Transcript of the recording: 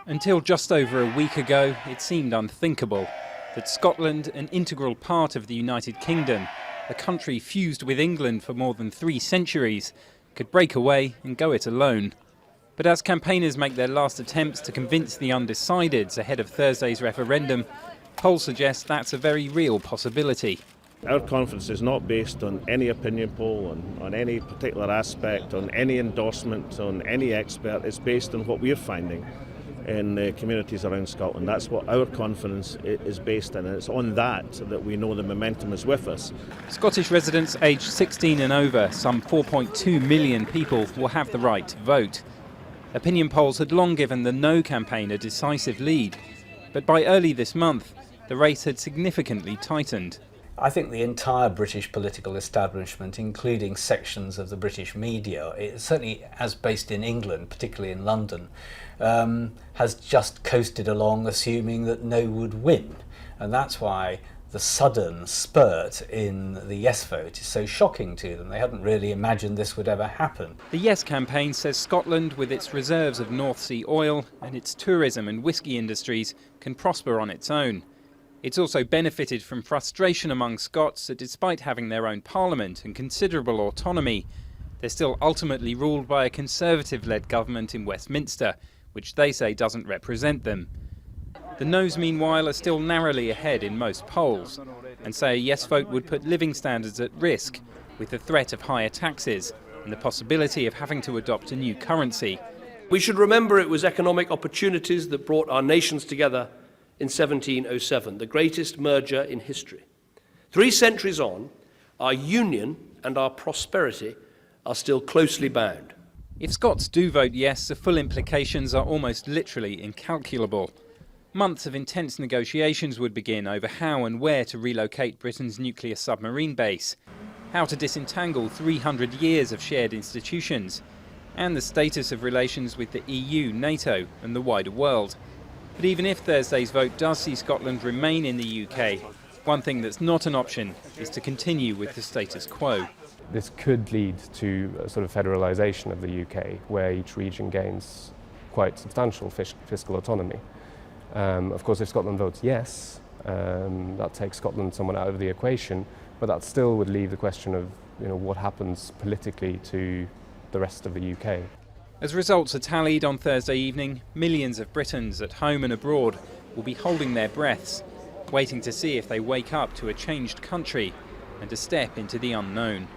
Until just over a week ago, it seemed unthinkable that Scotland, an integral part of the United Kingdom, a country fused with England for more than 3 centuries, could break away and go it alone. But as campaigners make their last attempts to convince the undecideds ahead of Thursday's referendum, polls suggest that's a very real possibility. Our confidence is not based on any opinion poll, on any particular aspect, on any endorsement, on any expert. It's based on what we're finding in the communities around Scotland. That's what our confidence is based on, and it's on that we know the momentum is with us. Scottish residents aged 16 and over, some 4.2 million people, will have the right to vote. Opinion polls had long given the No campaign a decisive lead, but by early this month, the race had significantly tightened. I think the entire British political establishment, including sections of the British media, certainly as based in England, particularly in London, has just coasted along assuming that No would win. And that's why the sudden spurt in the Yes vote is so shocking to them. They hadn't really imagined this would ever happen. The Yes campaign says Scotland, with its reserves of North Sea oil and its tourism and whisky industries, can prosper on its own. It's also benefited from frustration among Scots that despite having their own parliament and considerable autonomy, they're still ultimately ruled by a Conservative-led government in Westminster, which they say doesn't represent them. The No's, meanwhile, are still narrowly ahead in most polls, and say a Yes vote would put living standards at risk, with the threat of higher taxes and the possibility of having to adopt a new currency. We should remember it was economic opportunities that brought our nations together in 1707, the greatest merger in history. 3 centuries on, our union and our prosperity are still closely bound. If Scots do vote yes, the full implications are almost literally incalculable. Months of intense negotiations would begin over how and where to relocate Britain's nuclear submarine base, how to disentangle 300 years of shared institutions, and the status of relations with the EU, NATO and the wider world. But even if Thursday's vote does see Scotland remain in the UK, one thing that's not an option is to continue with the status quo. This could lead to a sort of federalisation of the UK, where each region gains quite substantial fiscal autonomy. Of course, if Scotland votes yes, that takes Scotland somewhat out of the equation, but that still would leave the question of what happens politically to the rest of the UK. As results are tallied on Thursday evening, millions of Britons at home and abroad will be holding their breaths, waiting to see if they wake up to a changed country and to step into the unknown.